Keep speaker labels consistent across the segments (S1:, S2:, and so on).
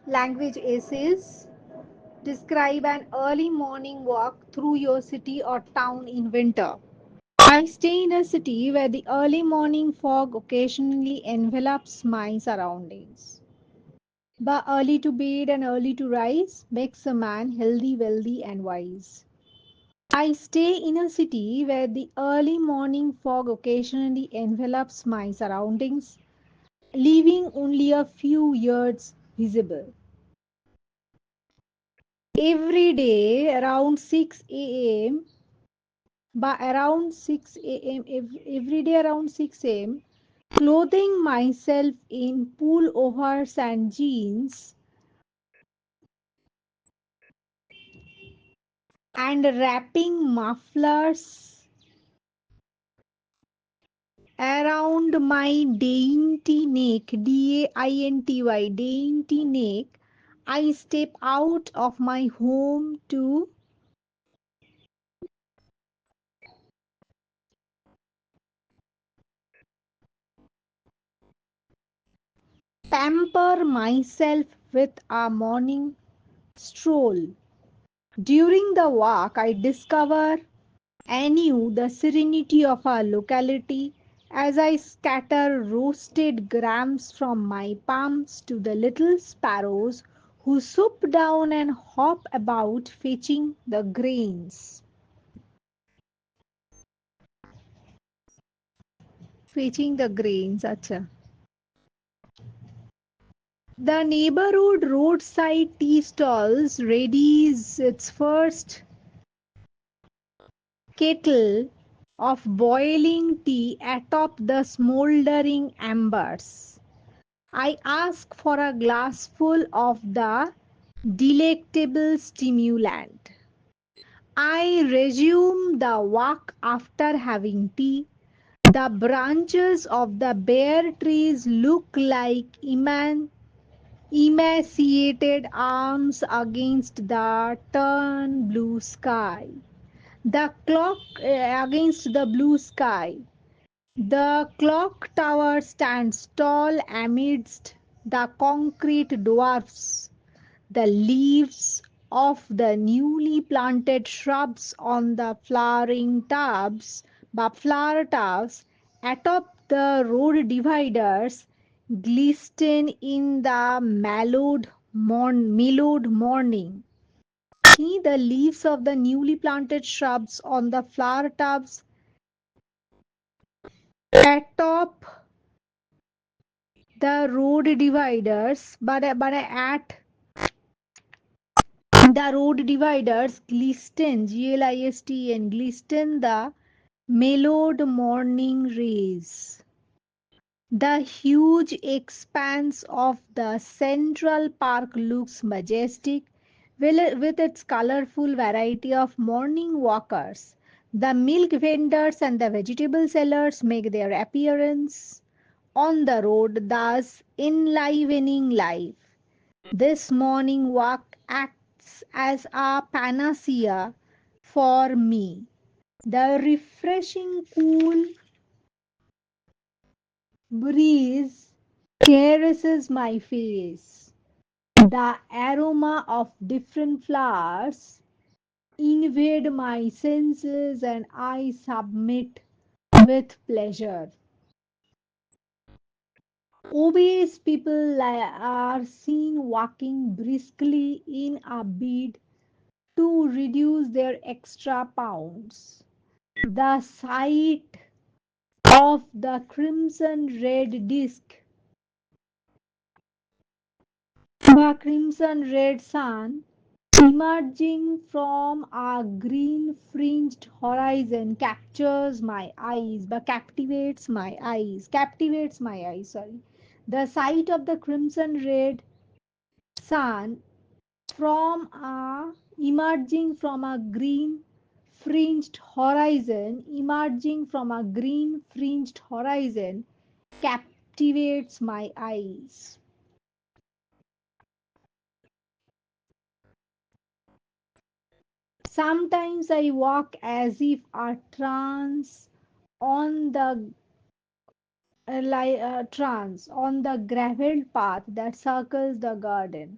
S1: Language essays describe an early morning walk through your city or town in winter. I stay in a city where the early morning fog occasionally envelops my surroundings. But early to bed and early to rise makes a man healthy, wealthy, and wise. I stay in a city where the early morning fog occasionally envelops my surroundings, leaving only a few yards visible. Every day around 6 a.m., by around 6 a.m., every day around 6 a.m., clothing myself in pullovers and jeans and wrapping mufflers around my dainty neck, dainty, dainty neck, I step out of my home to pamper myself with a morning stroll. During the walk, I discover anew the serenity of our locality as I scatter roasted grams from my palms to the little sparrows who swoop down and hop about fetching the grains. Fetching the grains, acha. The neighborhood roadside tea stalls readies its first kettle of boiling tea atop the smoldering embers. I ask for a glassful of the delectable stimulant. I resume the walk after having tea. The branches of the bare trees look like emaciated arms against the turn blue sky. The clock against the blue sky. The clock tower stands tall amidst the concrete dwarfs. The leaves of the newly planted shrubs on the flower tubs atop the road dividers glisten in the mellowed morning. See the leaves of the newly planted shrubs on the flower tubs atop the road dividers, but at the road dividers glisten, glist, and glisten the mellowed morning rays. The huge expanse of the Central Park looks majestic with its colorful variety of morning walkers. The milk vendors and the vegetable sellers make their appearance on the road, thus enlivening life. This morning walk acts as a panacea for me. The refreshing cool breeze caresses my face. The aroma of different flowers invade my senses and I submit with pleasure. Obese people are seen walking briskly in a bid to reduce their extra pounds. The sight of the crimson red disc, the crimson red sun emerging from a green fringed horizon captivates my eyes, sorry. The sight of the crimson red sun from a emerging from a green fringed horizon emerging from a green fringed horizon captivates my eyes. Sometimes I walk as if a trance on the trance on the gravelled path that circles the garden.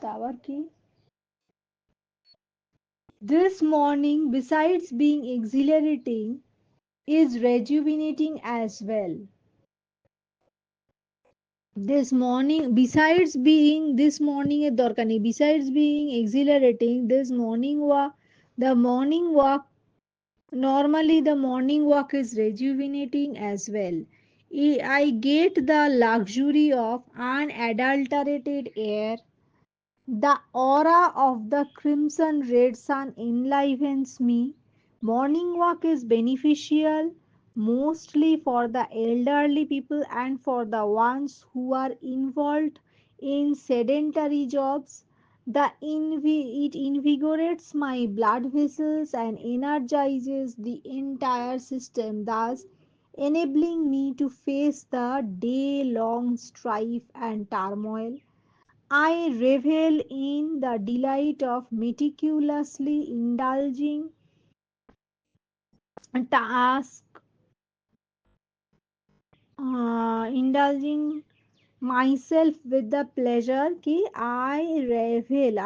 S1: আবার কি? This morning, besides being exhilarating, is rejuvenating as well. This morning এর দরকার নেই, besides being exhilarating, this morning walk, the morning walk, normally the morning walk is rejuvenating as well. I get the luxury of unadulterated air. The aura of the crimson red sun enlivens me. Morning walk is beneficial mostly for the elderly people and for the ones who are involved in sedentary jobs. It invigorates my blood vessels and energizes the entire system, thus enabling me to face the day long strife and turmoil. I revel in the delight of meticulously task, indulging myself with the pleasure ki I revel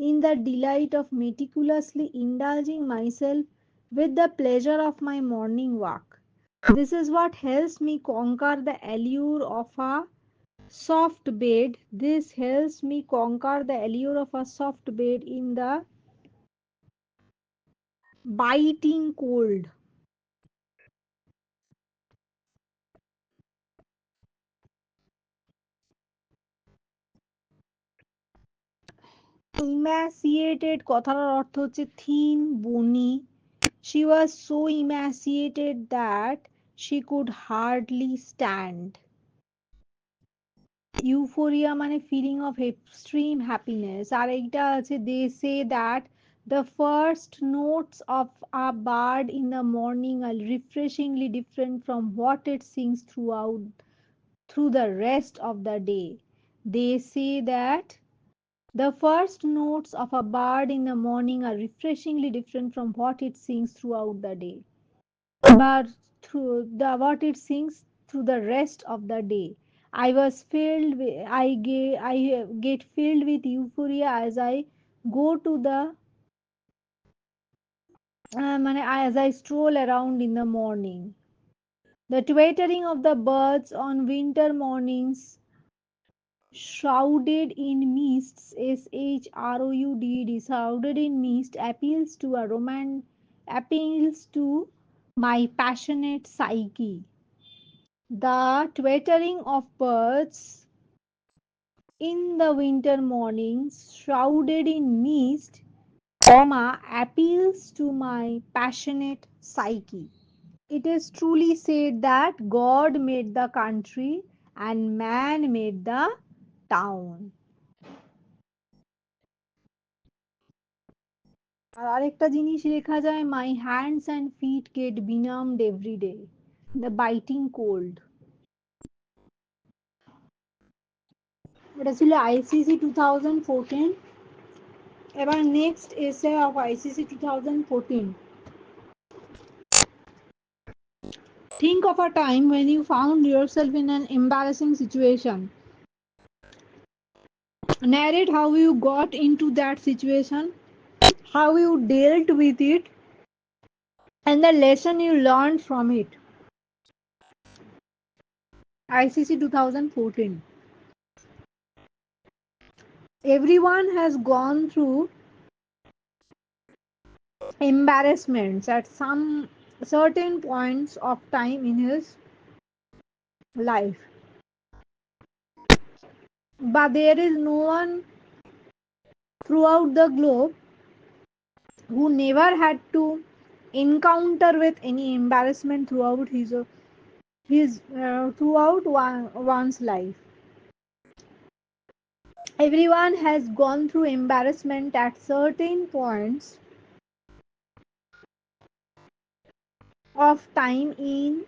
S1: in the delight of meticulously indulging myself with the pleasure of my morning walk. This is what helps me conquer the allure of a soft bed. This helps me conquer the allure of a soft bed in the biting cold. Emaciated কথার অর্থ হচ্ছে thin, bony. She was so emaciated that she could hardly stand. Euphoria মানে feeling of extreme happiness. আর এইটা আছে they say that the first notes of a bird in the morning are refreshingly different from what it sings through the rest of the day. They say that the first notes of a bird in the morning are refreshingly different from what it sings throughout the day. But through the what it sings through the rest of the day. I get filled with euphoria as I go to the as I stroll around in the morning. The twittering of the birds on winter mornings shrouded in mists, shrouded in mist, appeals to my passionate psyche. The twittering of birds in the winter mornings, shrouded in mist, appeals to my passionate psyche. It is truly said that God made the country and man made the town. আর আরেকটা জিনিস লেখা যায় my hands and feet get benumbed every day. The biting cold. এটা ছিল ICC 2014. এবার next এসে of ICC 2014. Think of a time when you found yourself in an embarrassing situation. Narrate how you got into that situation, how you dealt with it, and the lesson you learned from it. ICC 2014. Everyone has gone through embarrassments at some certain points of time in his life. But there is no one throughout the globe who never had to encounter with any embarrassment throughout his throughout one's life. Everyone has gone through embarrassment at certain points of time in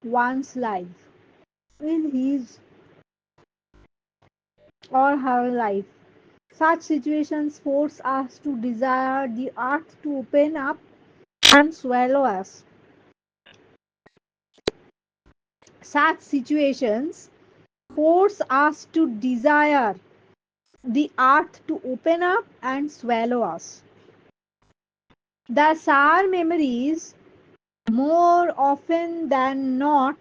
S1: one's life, in his or her life. Such situations force us to desire the earth to open up and swallow us. Such situations force us to desire the earth to open up and swallow us. The sour memories, more often than not,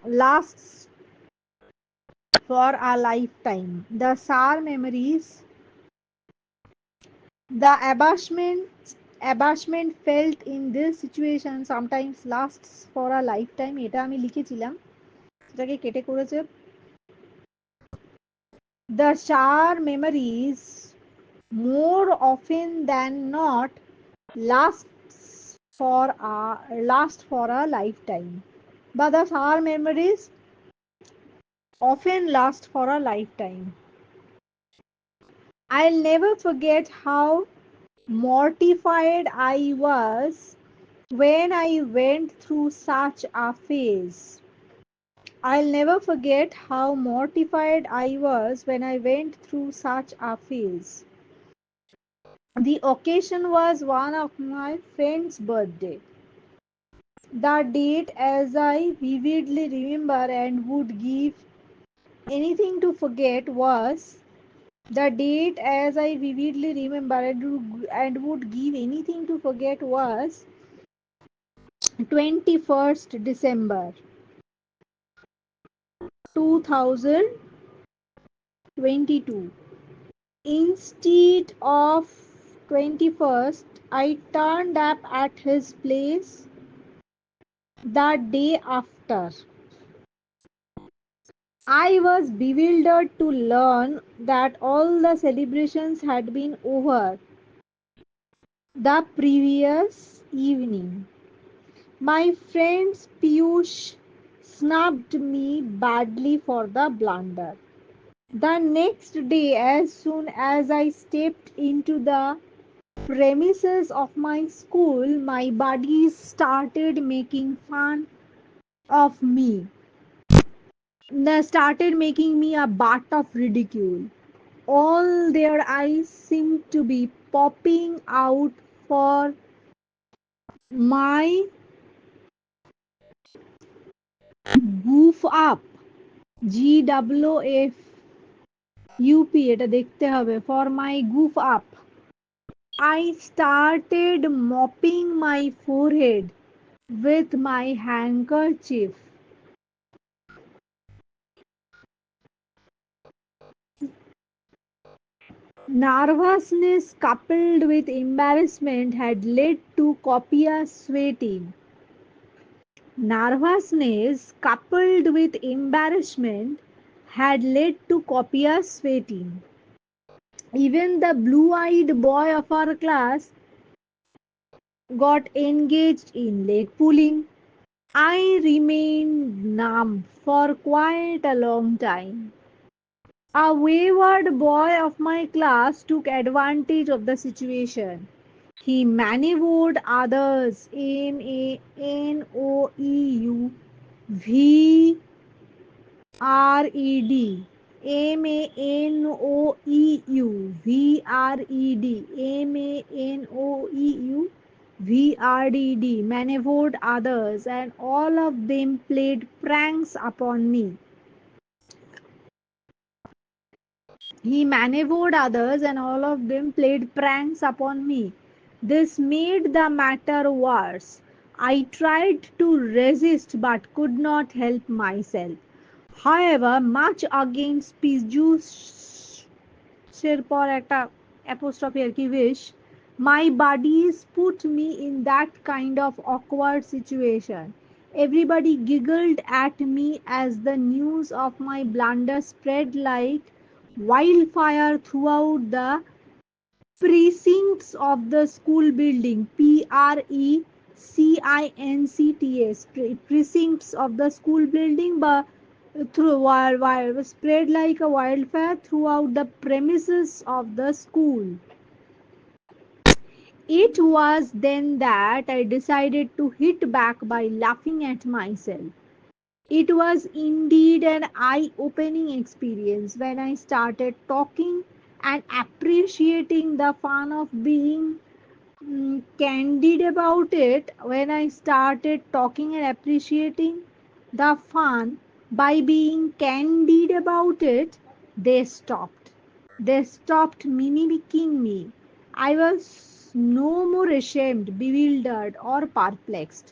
S1: lasts for a lifetime. The sour memories, the abashment felt in this situation sometimes lasts for a lifetime. এটা আমি লিখেছিলাম, সেটাকে কেটে করেছে। The sour memories, more often than not, lasts last for a lifetime. But the sour memories often last for a lifetime. I'll never forget how mortified I was when I went through such a phase. I'll never forget how mortified I was when I went through such a phase. The occasion was one of my friend's birthday. The date, as I vividly remember and would give anything to forget, was the date, as I vividly remember and would give anything to forget, was 21st December 2022. Instead of 21st, I turned up at his place the day after. I was bewildered to learn that all the celebrations had been over the previous evening. My friend Piyush snubbed me badly for the blunder. The next day, as soon as I stepped into the premises of my school, my buddies started making fun of me. They started making me a butt of ridicule. All their eyes seemed to be popping out for my goof up. GWFUP, এটা দেখতে হবে, for my goof up. I started mopping my forehead with my handkerchief. Nervousness coupled with embarrassment had led to copious sweating. Nervousness coupled with embarrassment had led to copious sweating. Even the blue-eyed boy of our class got engaged in leg pulling. I remained numb for quite a long time. A wayward boy of my class took advantage of the situation. He maneuvered others, MANOEUVRED, MANOEUVRED, maneuvered others, and all of them played pranks upon me. He maneuvered others, and all of them played pranks upon me. This made the matter worse. I tried to resist but could not help myself. However, much against Pijusher পর একটা apostrophe আর কি wish, my buddies put me in that kind of awkward situation. Everybody giggled at me as the news of my blunder spread like wildfire throughout the precincts of the school building. PRECINCTS, precincts of the school building, but through spread like a wildfire throughout the premises of the school. It was then that I decided to hit back by laughing at myself. It was indeed an eye-opening experience when I started talking and appreciating the fun of being candid about it. When I started talking and appreciating the fun by being candid about it, they stopped. They stopped mimicking me. I was no more ashamed, bewildered, or perplexed.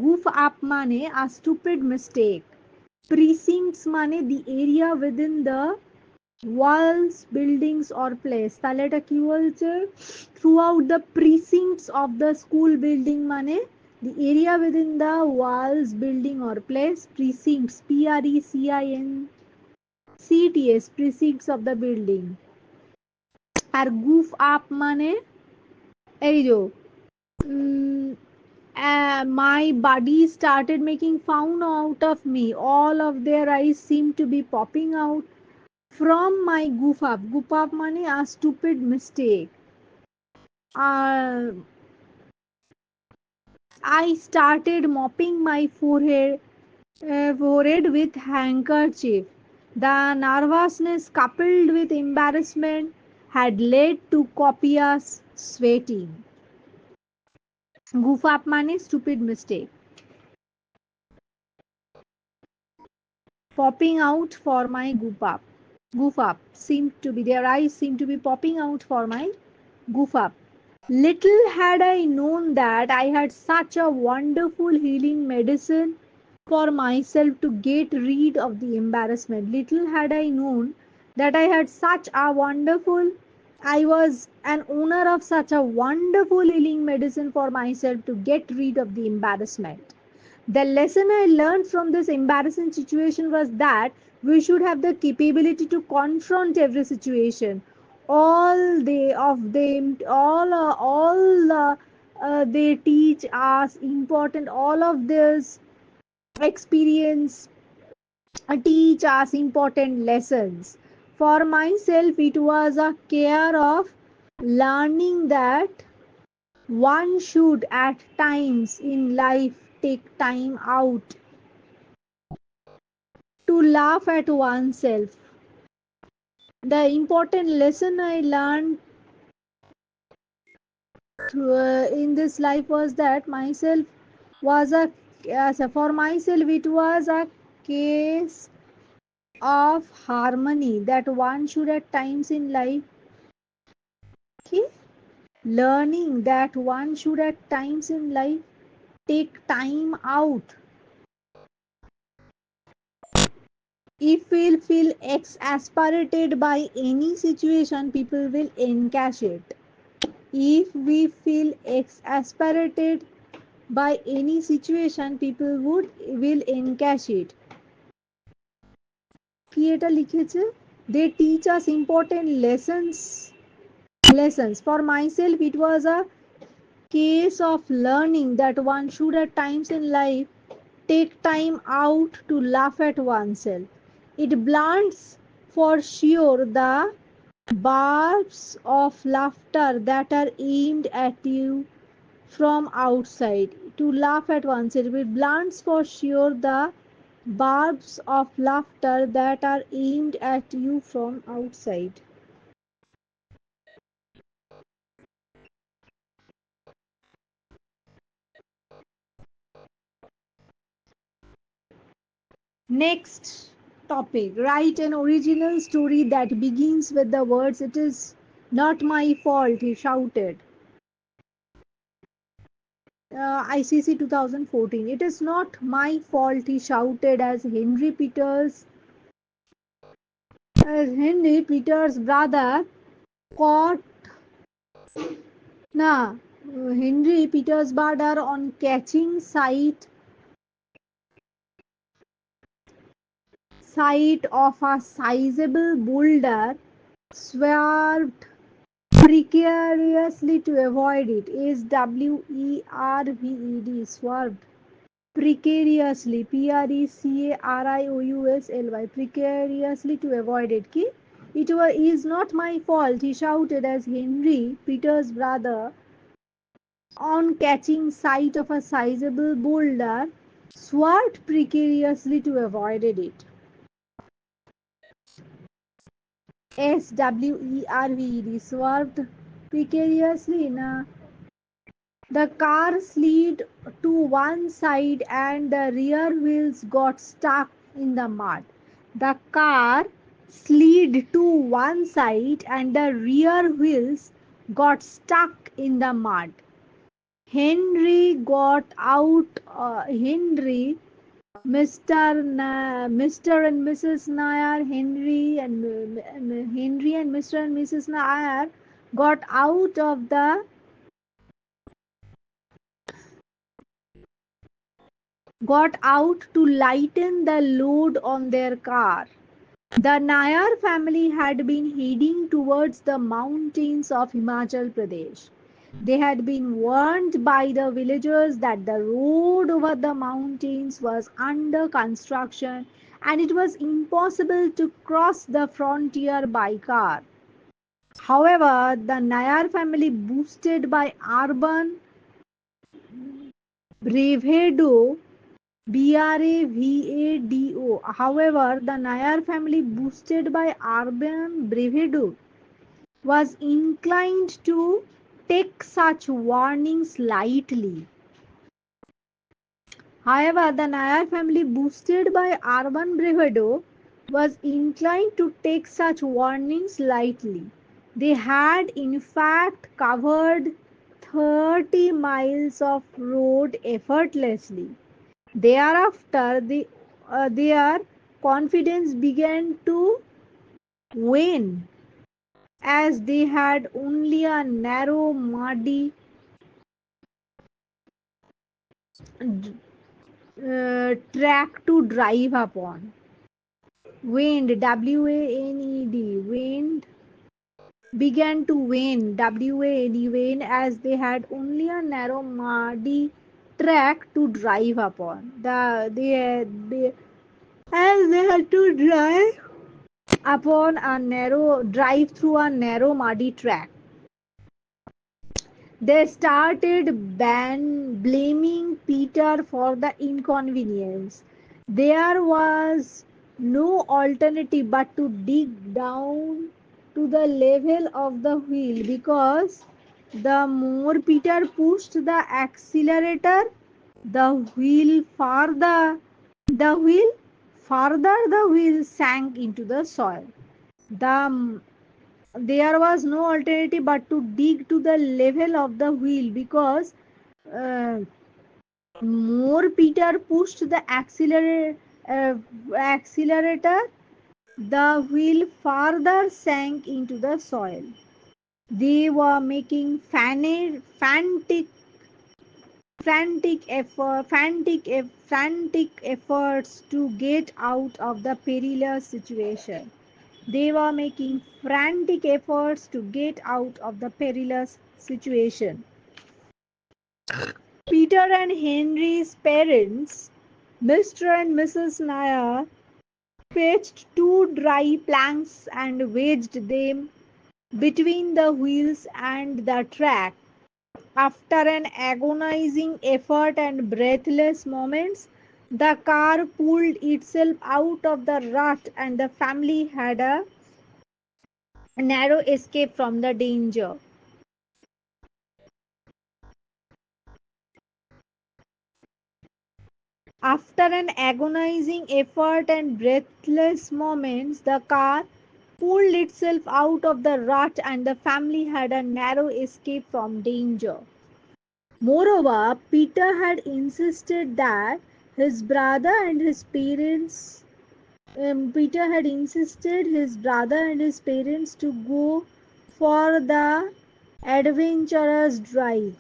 S1: Goof up mane a stupid mistake. Precincts mane the area within the walls, buildings or place. তাহলে এটা কি বলছে? Throughout the precincts of the school building মানে the area within the walls, building or place. Precincts, PRECINCTS, precincts of the building. R goof up মানে এই যো my body started making fun out of me. All of their eyes seemed to be popping out from my goof up. Goof up money a stupid mistake. Uh, I started mopping my forehead with handkerchief. The nervousness coupled with embarrassment had led to copious sweating. Goof up money stupid mistake. Popping out for my goof up seemed to be their eyes seemed to be popping out for my goof up. Little had I known that I had such a wonderful healing medicine for myself to get rid of the embarrassment. Little had I known that I had such a wonderful I was an owner of such a wonderful healing medicine for myself to get rid of the embarrassment. The lesson I learned from this embarrassing situation was that we should have the capability to confront every situation. All they teach us important. All of this experience teach us important lessons. For myself, it was a care of learning that one should at times in life take time out to laugh at oneself. The important lesson I learned in this life was that myself was a for myself it was a case of harmony that one should at times in life okay, learning that one should at times in life take time out. If we feel exasperated by any situation, people will encash it. If we feel exasperated by any situation, people will encash it. কি এটা লিখেছে? They teach us important lessons. For myself, it was a case of learning that one should at times in life take time out to laugh at oneself. It blunts for sure the barbs of laughter that are aimed at you from outside. To laugh at oneself, it blunts for sure the barbs of laughter that are aimed at you from outside. Next topic, write an original story that begins with the words, "It is not my fault," he shouted. ICC 2014. "It is not my fault," he shouted as Henry Peters' brother caught na Henry Peters' brother on catching sight of a sizable boulder swerved precariously to avoid it. SWERVED, swerved precariously, PRECARIOUSLY, precariously to avoid it. Ki? Is not my fault, he shouted as Henry, Peter's brother, on catching sight of a sizable boulder, swerved precariously to avoid it. SWERVED, swerved precariously. Na. The car slid to one side and the rear wheels got stuck in the mud. The car slid to one side and the rear wheels got stuck in the mud. Henry got out. Mr. and Mrs. Nair, Henry and Mr. and Mrs. Nair got out to lighten the load on their car. The Nair family had been heading towards the mountains of Himachal Pradesh. They had been warned by the villagers that the road over the mountains was under construction and it was impossible to cross the frontier by car. However, the Nair family, boosted by urban bravado, However, the Nair family, boosted by urban bravado, was inclined to take such warnings lightly. However, the Nair family, boosted by urban bravado, was inclined to take such warnings lightly. They had, in fact, covered 30 miles of road effortlessly. Thereafter, their confidence began to wane as they had only a narrow, muddy track to drive upon. Waned, W-A-N-E-D, waned, began to wane, W-A-N-E, wane, as they had only a narrow, muddy track to drive upon. As they had to drive through a narrow, muddy track. They started blaming Peter for the inconvenience. There was no alternative but to dig down to the level of the wheel, because the more Peter pushed the accelerator, the wheel farther the wheel the wheel sank into the soil. The There was no alternative but to dig to the level of the wheel, because uh, more Peter pushed the accelerator, the wheel farther sank into the soil. They were making frantic efforts to get out of the perilous situation. They were making frantic efforts to get out of the perilous situation. Peter and Henry's parents, Mr. and Mrs. Nair, fetched two dry planks and wedged them between the wheels and the track. After an agonizing effort and breathless moments, the car pulled itself out of the rut and the family had a narrow escape from the danger. After an agonizing effort and breathless moments, the car pulled itself out of the rut and the family had a narrow escape from danger. Moreover, Peter had insisted that his brother and his parents Peter had insisted his brother and his parents to go for the adventurous drive.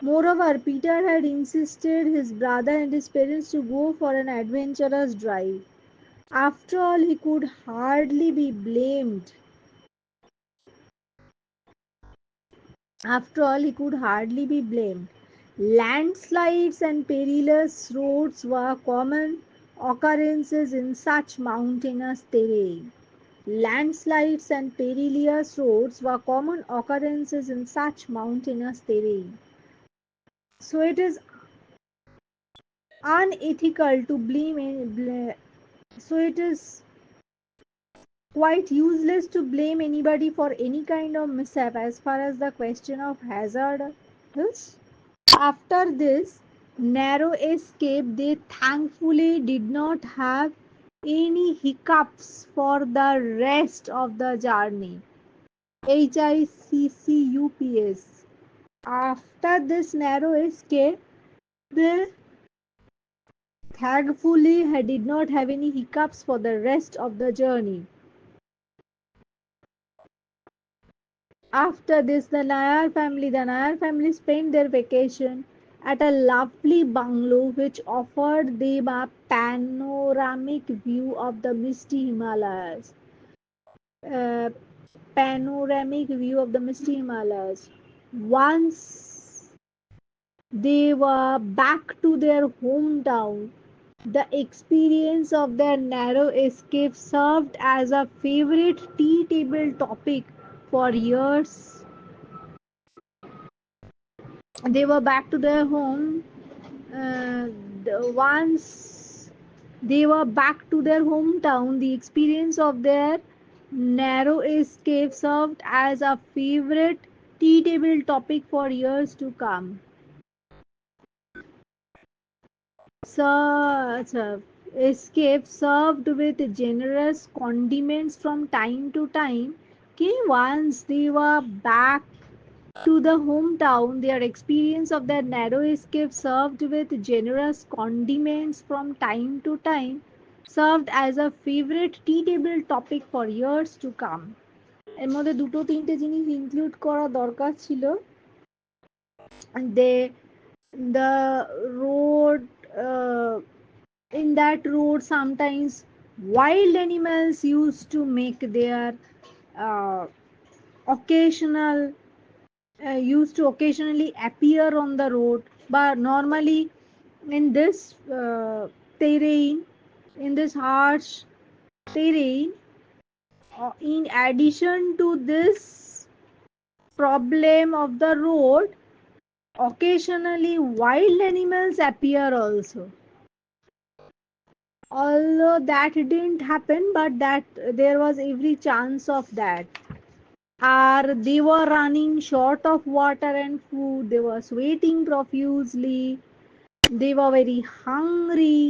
S1: Moreover, Peter had insisted his brother and his parents to go for an adventurous drive. After all, he could hardly be blamed. After all, he could hardly be blamed. Landslides and perilous roads were common occurrences in such mountainous terrain. Landslides and perilous roads were common occurrences in such mountainous terrain. So it is unethical to so it is quite useless to blame anybody for any kind of mishap as far as the question of hazard is. After this narrow escape, they thankfully did not have any hiccups for the rest of the journey. HICCUPS. After this narrow escape, they thankfully did not have any hiccups for the rest of the journey. After this, the Nayar family spent their vacation at a lovely bungalow which offered them a panoramic view of the misty Himalayas. Uh, Panoramic view of the misty Himalayas. Once they were back to their hometown, the experience of their narrow escape served as a favorite tea table topic for years. They were back to their home. Once they were back to their hometown, the experience of their narrow escape served as a favorite tea table topic for years to come. Such a escape served with generous condiments from time to time. Okay, once they were back to the hometown, their experience of their narrow escape served with generous condiments from time to time served as a favorite tea table topic for years to come. এর মধ্যে দুটো তিনটে জিনিস include করা দরকার ছিল। they the road in that road sometimes wild animals used to make their uh, occasional used to occasionally appear on the road, but normally in this terrain, in this harsh terrain, in addition to this problem of the road, occasionally wild animals appear also. Although that didn't happen, but that there was every chance of that. Or they were running short of water and food, they were sweating profusely, they were very hungry.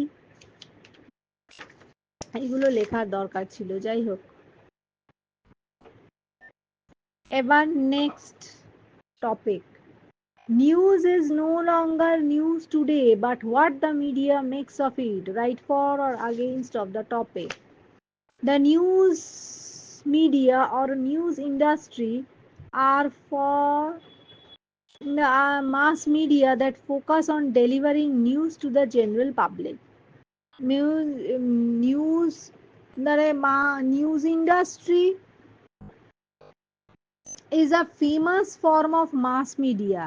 S1: এগুলো লেখার দরকার ছিল, যাই হোক। এবার next topic. News is no longer news today, but what the media makes of it, right for or against of the topic. The news media or news industry are for mass media that focus on delivering news to the general public. News, news industry is a famous form of mass media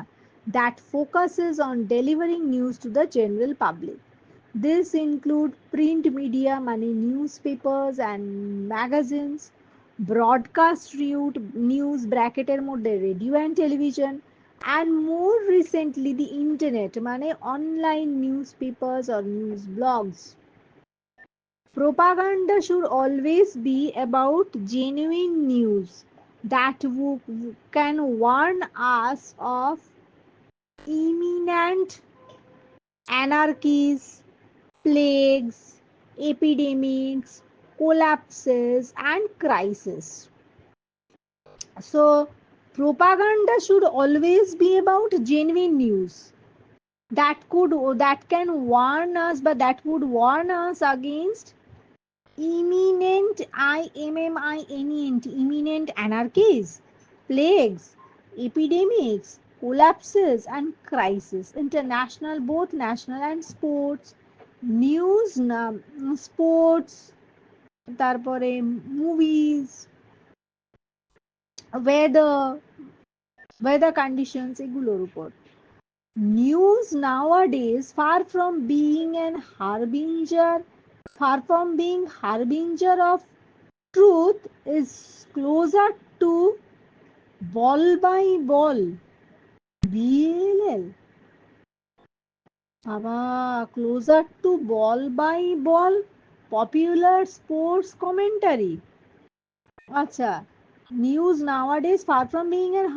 S1: that focuses on delivering news to the general public. This include print media, money newspapers and magazines, broadcast news bracketer mode radio and television, and more recently the internet, money online newspapers or news blogs. Propaganda should always be about genuine news that can warn us of imminent anarchies, plagues, epidemics, collapses, and crises. So, propaganda should always be about genuine news that can warn us, but that would warn us against imminent anarchies, plagues, epidemics, collapses, and crises. International, both national and sports, news, sports, তারপরে movies, weather, weather conditions এগুলোর উপর। News nowadays, far from being harbinger of truth, is closer to ball by ball, BLL, closer to ball by ball popular sports commentary. আচ্ছা, news nowadays, far from being a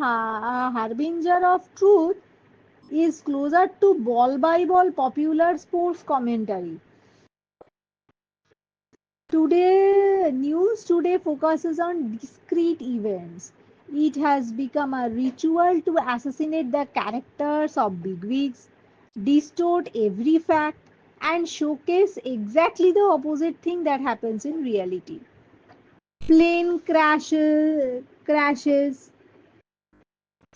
S1: harbinger of truth, is closer to ball by ball popular sports commentary. Today, news today focuses on discrete events. It has become a ritual to assassinate the characters of bigwigs, distort every fact, and showcase exactly the opposite thing that happens in reality. Plane crashes.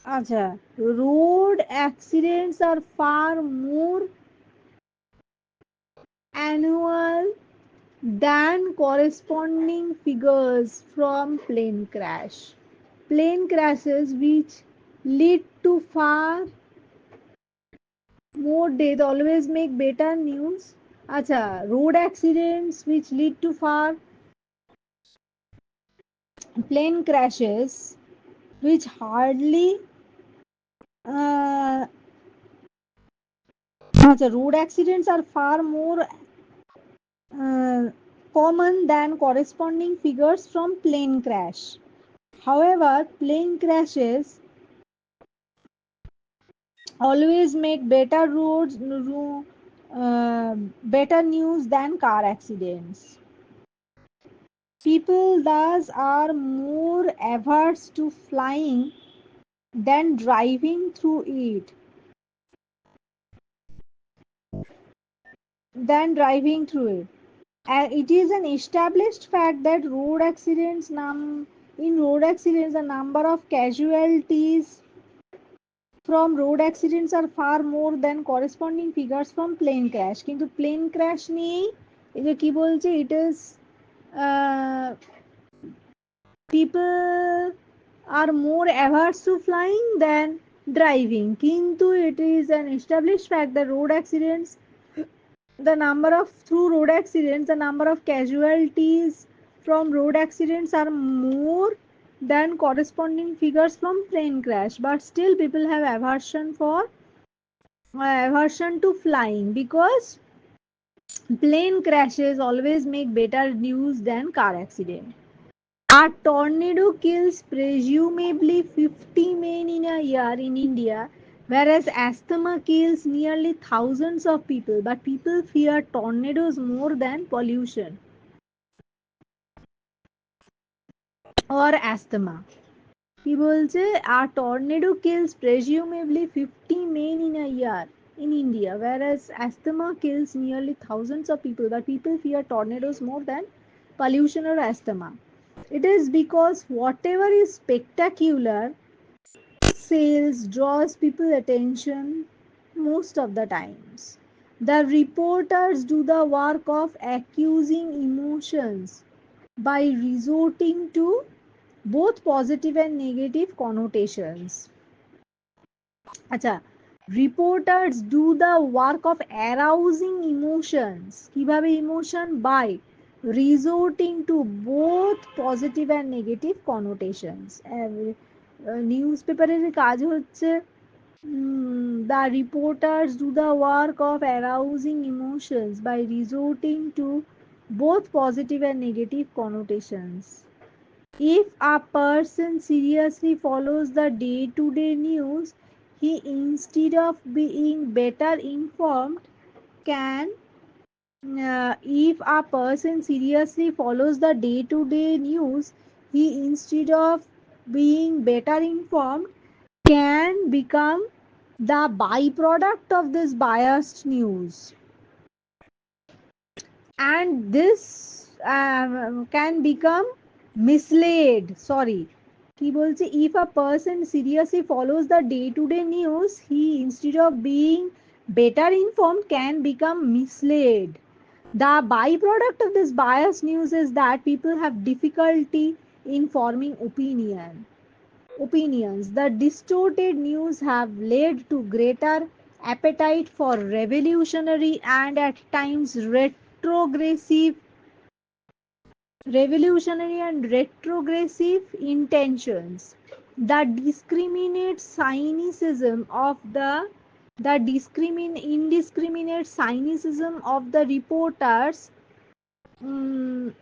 S1: Acha, road accidents are far more annual than corresponding figures from plane crash. Plane crashes which lead to far more death always make better news. Acha, road accidents which lead to far plane crashes which hardly uh, acha, road accidents are far more uh, common than corresponding figures from plane crash. However, plane crashes always make better news than car accidents. People thus are more averse to flying than driving through it. It is an established fact that in road accidents the number of casualties from road accidents are far more than corresponding figures from plane crash. কিন্তু plane crash নিয়েই এই যে কি বলছে it is uh, people are more averse to flying than driving. কিন্তু it is an established fact that through road accidents the number of casualties from road accidents are more than corresponding figures from plane crash, but still people have aversion to flying because plane crashes always make better news than car accident. A tornado kills presumably 50 men in a year in India, whereas asthma kills nearly thousands of people. But people fear tornadoes more than pollution or asthma. কি বলছে a tornado kills presumably 50 men in a year in India, whereas asthma kills nearly thousands of people, but people fear tornadoes more than pollution or asthma. It is because whatever is spectacular sales draws people attention most of the times. The reporters do the work of accusing emotions by resorting to both positive and negative connotations. আচ্ছা, reporters do the work of arousing emotions. কিভাবে emotion? By resorting to both positive and negative connotations. নিউজপেপারের কাজ হচ্ছে the reporters do the work of arousing emotions by resorting to both positive and negative connotations. If a person seriously follows the day to day news, he instead of being better informed can if a person seriously follows the day to day news, he instead of being better informed can become the byproduct of this biased news, and this can become misled. Sorry, he বলছে if a person seriously follows the day to day news, he instead of being better informed can become misled. The byproduct of this biased news is that people have difficulty in forming opinions. The distorted news have led to greater appetite for revolutionary and at times retrogressive intentions. The indiscriminate cynicism of the reporters mm,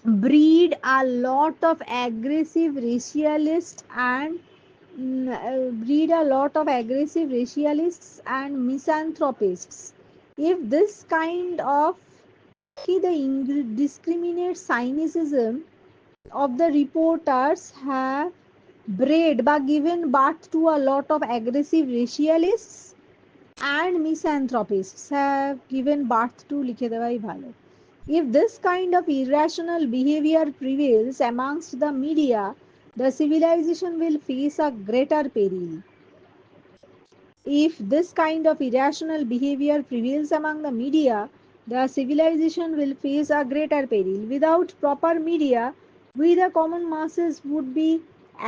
S1: breed a lot of aggressive racialists and misanthropists. If this kind of the indiscriminate cynicism of the reporters have bred বা given birth to a lot of aggressive racialists and misanthropists have given birth to লিখে দেওয়াই ভালো. If this kind of irrational behavior prevails amongst the media, the civilization will face a greater peril. If this kind of irrational behavior prevails among the media, the civilization will face a greater peril. Without proper media, we the common masses would be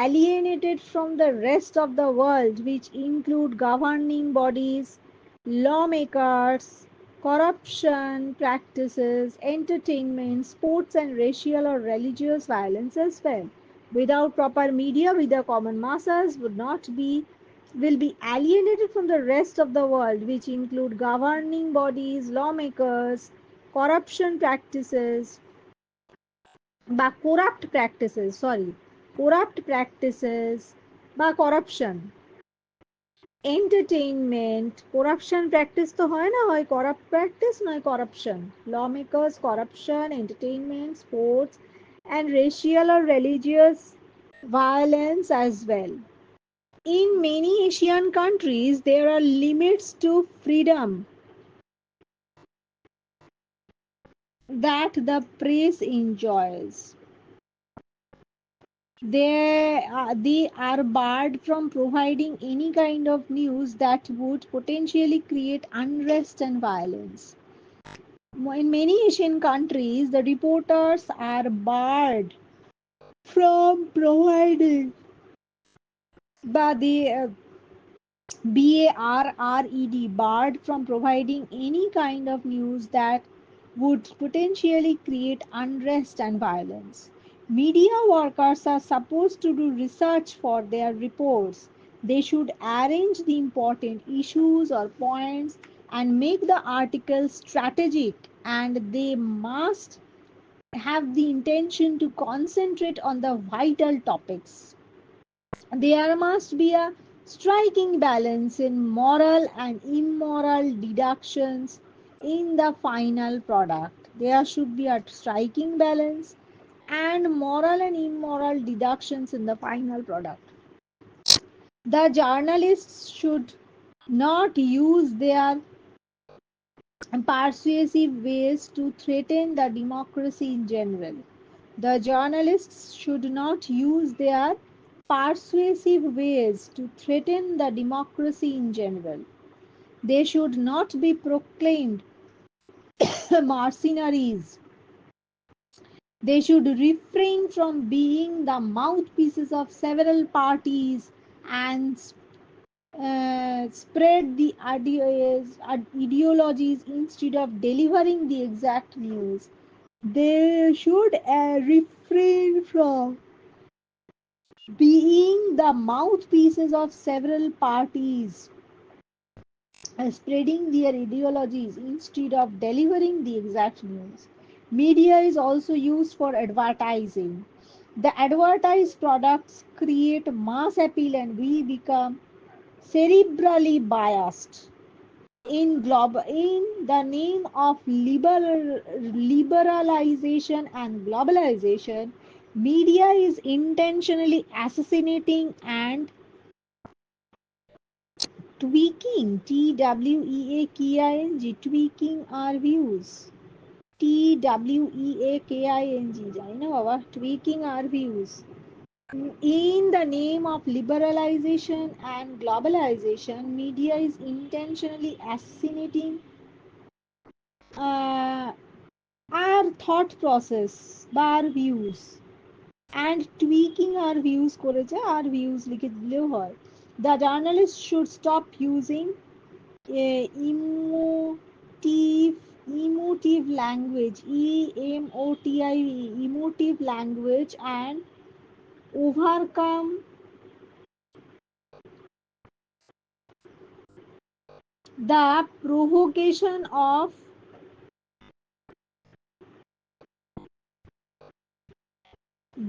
S1: alienated from the rest of the world, which include governing bodies, lawmakers, corruption practices, entertainment, sports, and racial or religious violence as well. Without proper media, we the common masses would not be will be alienated from the rest of the world, which include governing bodies, lawmakers, corruption practices, বা corrupt practices বা corruption, entertainment, corruption practice তো হয় না, হয় corrupt practice নয় corruption, lawmakers, corruption, entertainment, sports, and racial or religious violence as well. In many Asian countries, there are limits to freedom that the press enjoys. They are barred from providing any kind of news that would potentially create unrest and violence. In many Asian countries, the reporters are barred from providing, but BARRED, barred from providing any kind of news that would potentially create unrest and violence. Media workers are supposed to do research for their reports. They should arrange the important issues or points and make the article strategic, and they must have the intention to concentrate on the vital topics. There must be a striking balance in moral and immoral deductions in the final product. There should be a striking balance and moral and immoral deductions in the final product. The journalists should not use their persuasive ways to threaten the democracy in general. The journalists should not use their persuasive ways to threaten the democracy in general. They should not be proclaimed mercenaries. They should refrain from being the mouthpieces of several parties and spread the ideologies instead of delivering the exact news. They should refrain from being the mouthpieces of several parties, spreading their ideologies instead of delivering the exact news. Media is also used for advertising. The advertised products create mass appeal and we become cerebrally biased. In the name of liberalization and globalization, media is intentionally assassinating and tweaking, tweaking, tweaking our views. tweaking, জানি না বাবা, tweaking our views. In the name of liberalization and globalization, media is intentionally assassinating uh, our thought process বা our views and tweaking our views করেছে, our views লিখে দিলেও হয়. The journalist should stop using emotive emotive language, emotive language, and overcome the provocation of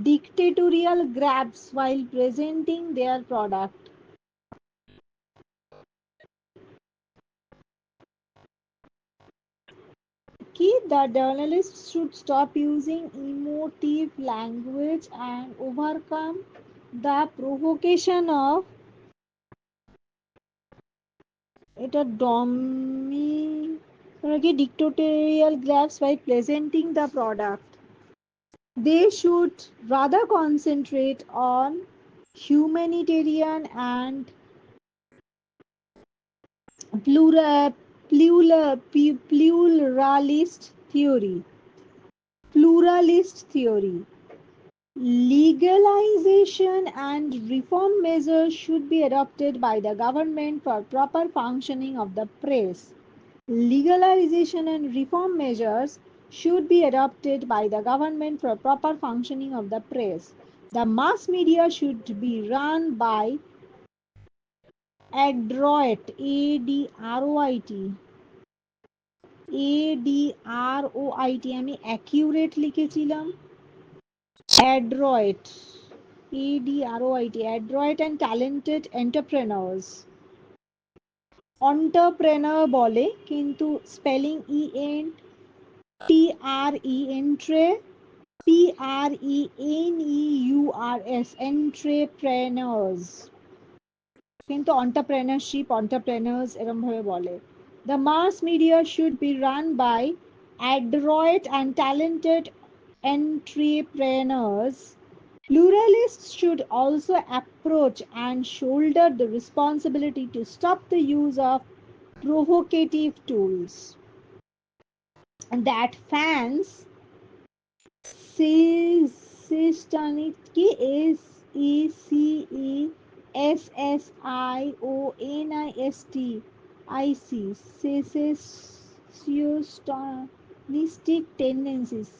S1: dictatorial grabs while presenting their product. The journalists should stop using emotive language and overcome the provocation of এটা dictatorial graphs by presenting the product. They should rather concentrate on humanitarian and plural, pluralist theory. Pluralist theory. Legalization and reform measures should be adopted by the government for proper functioning of the press. Legalization and reform measures should be adopted by the government for proper functioning of the press. The mass media should be run by adroit, ADROIT, আমি accurate লিখেছিলাম, adroit, adroit and talented entrepreneurs. entrepreneur বলে কিন্তু spelling ENTRE, PRENEURS, entrepreneurs, কিন্তু entrepreneurship, entrepreneurs এরম ভাবে বলে. The mass media should be run by adroit and talented entrepreneurs. Pluralists should also approach and shoulder the responsibility to stop the use of provocative tools that fans systemic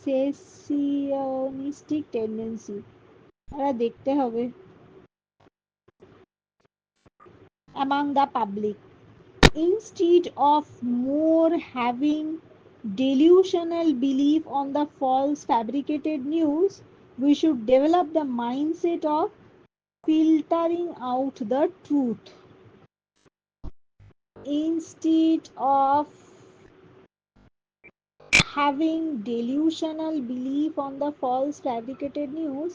S1: secessionistic tendency এরা দেখতে হবে among the public. Instead of more having delusional belief on the false fabricated news, we should develop the mindset of filtering out the truth. Instead of having delusional belief on the false fabricated news,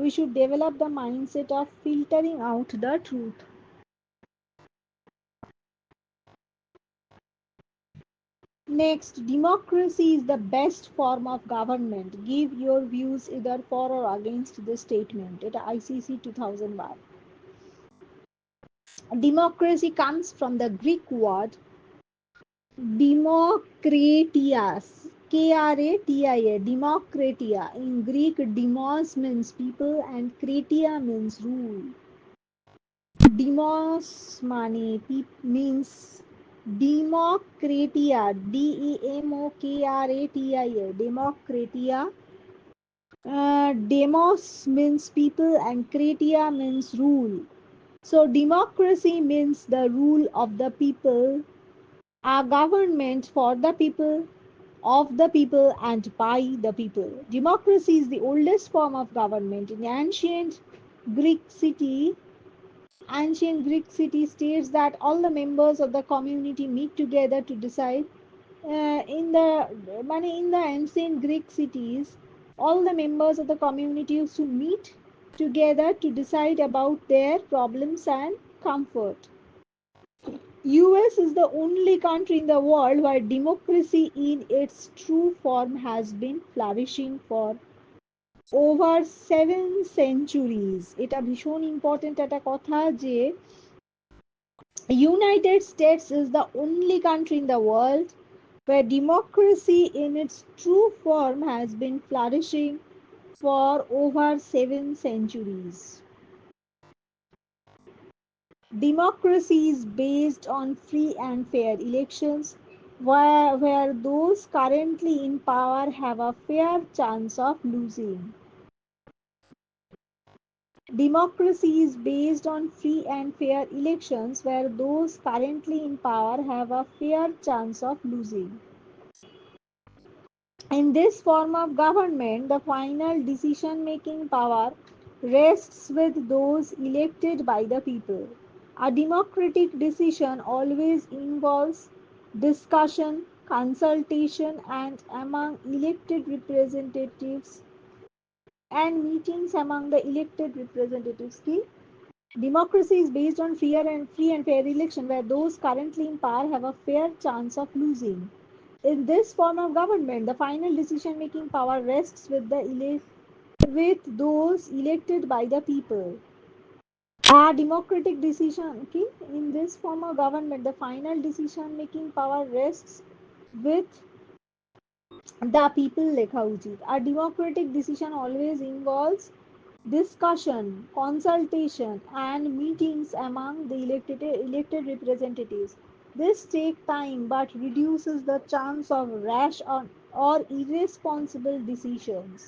S1: we should develop the mindset of filtering out the truth. Next, democracy is the best form of government. Give your views either for or against this statement. It ICC 2001. Democracy comes from the Greek word Demokratias, Kratia, Demokratia. In Greek, demos means people and kratia means rule. Demos means Democratia, Demokratia, Democratia. Demos means people and kratia means rule. So democracy means the rule of the people, a government for the people, of the people and by the people. Democracy is the oldest form of government. In ancient Greek city states that all the members of the community meet together to decide. In the ancient Greek cities, all the members of the community used to meet together to decide about their problems and comfort. US is the only country in the world where democracy in its true form has been flourishing for over 7 centuries. এটা ভীষণ important একটা কথা যে United States is the only country in the world where democracy in its true form has been flourishing for over 7 centuries. Democracy is based on free and fair elections where those currently in power have a fair chance of losing. Democracy is based on free and fair elections where those currently in power have a fair chance of losing. In this form of government, the final decision-making power rests with those elected by the people. A democratic decision always involves discussion, consultation and among elected representatives and meetings among the elected representatives. Key democracy is based on free and fair election where those currently in power have a fair chance of losing. In this form of government, the final decision making power rests with with those elected by the people. A democratic decision, okay, in this form of government, the final decision making power rests with the people লেখা উচিত। A democratic decision always involves discussion, consultation, and meetings among the elected representatives. This takes time but reduces the chance of rash or irresponsible decisions.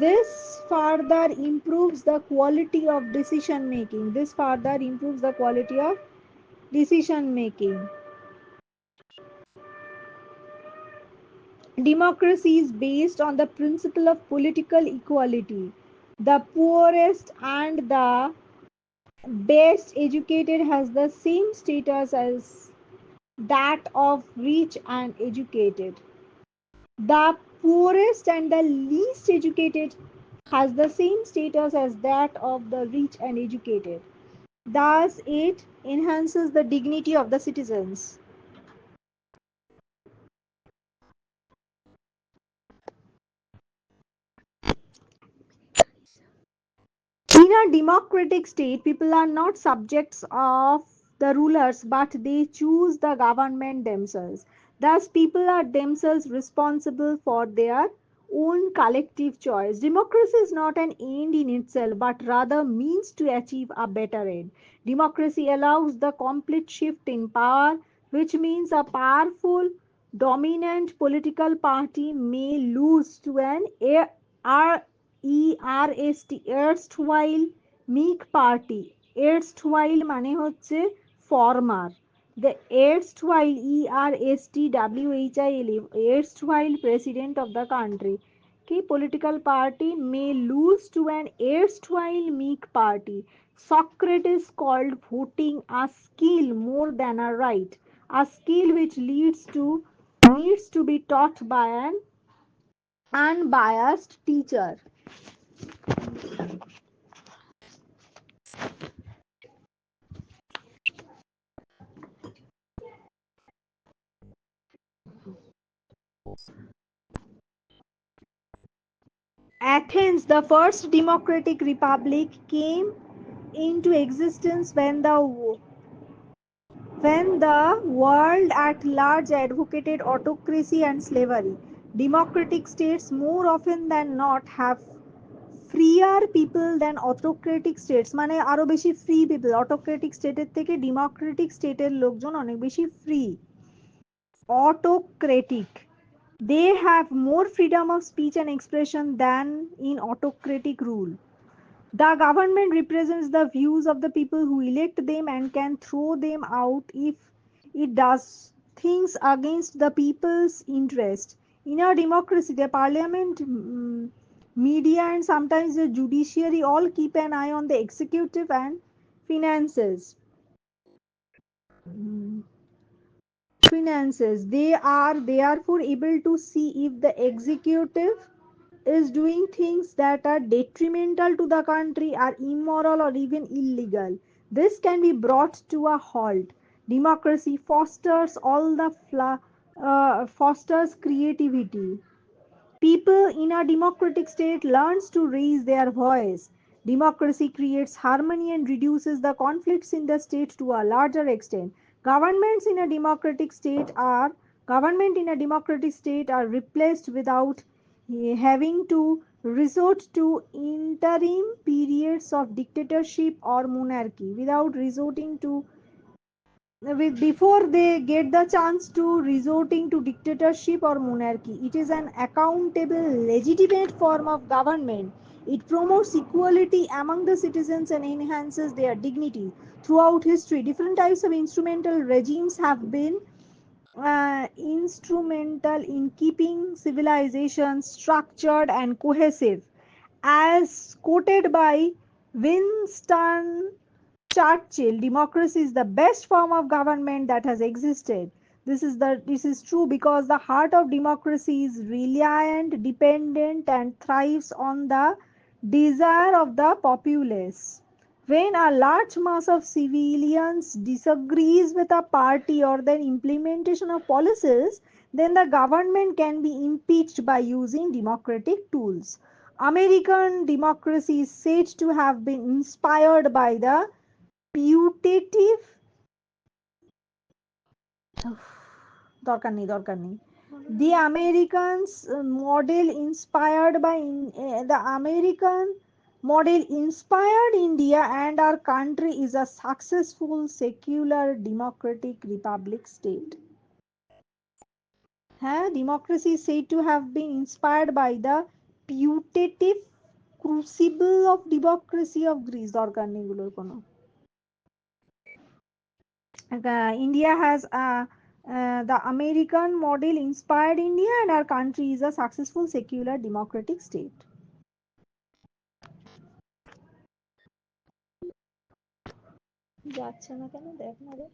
S1: This further improves the quality of decision making. This further improves the quality of decision making. Democracy is based on the principle of political equality. The poorest and the best educated has the same status as that of rich and educated. The poorest and the least educated has the same status as that of the rich and educated. Thus, it enhances the dignity of the citizens. In a democratic state, people are not subjects of the rulers, but they choose the government themselves. Thus, people are themselves responsible for their own collective choice. Democracy is not an end in itself, but rather means to achieve a better end. Democracy allows the complete shift in power, which means a powerful, dominant political party may lose to an ERST erstwhile meek party erstwhile মানে হচ্ছে former the erstwhile ERSTWHILE erstwhile president of the country key political party may lose to an erstwhile meek party. Socrates called voting a skill more than a right, a skill which needs to be taught by an unbiased teacher. Athens, the first democratic republic, came into existence when the world at large advocated autocracy and slavery. Democratic states more often than not have freer people than autocratic states মানে আরো বেশি free people autocratic স্টেটের থেকে Democratic স্টেটের লোকজন অনেক বেশি free autocratic. They have more freedom of speech and expression than in autocratic rule. The government represents the views of the people who elect them and can throw them out if it does things against the people's interest. In a democracy, the parliament, media, and sometimes the judiciary all keep an eye on the executive and finances. Mm, finances. They are therefore able to see if the executive is doing things that are detrimental to the country, are immoral, or even illegal. This can be brought to a halt. Democracy fosters creativity. People in a democratic state learns to raise their voice. Democracy creates harmony and reduces the conflicts in the state to a larger extent. Governments in a democratic state are Government in a democratic state are replaced without having to resort to interim periods of dictatorship or monarchy without resorting to before they get the chance to resorting to dictatorship or monarchy. It is an accountable legitimate form of government. It promotes equality among the citizens and enhances their dignity. Throughout history, different types of instrumental regimes have been instrumental in keeping civilization structured and cohesive. As quoted by Winston Churchill, democracy is the best form of government that has existed. This is true because the heart of democracy is reliant, dependent, and thrives on the desire of the populace. When a large mass of civilians disagrees with a party or the implementation of policies, then the government can be impeached by using democratic tools. American democracy is said to have been inspired by the putative দরকার নেই the Americans the American model inspired India and our country is a successful secular democratic republic state. Democracy is said to have been inspired by the putative crucible of democracy of Greece. দরকার নেই এগুলোর কোনো India has the American model inspired India, and our country is a successful secular democratic state. যাচ্ছে না কেন দেখ না রে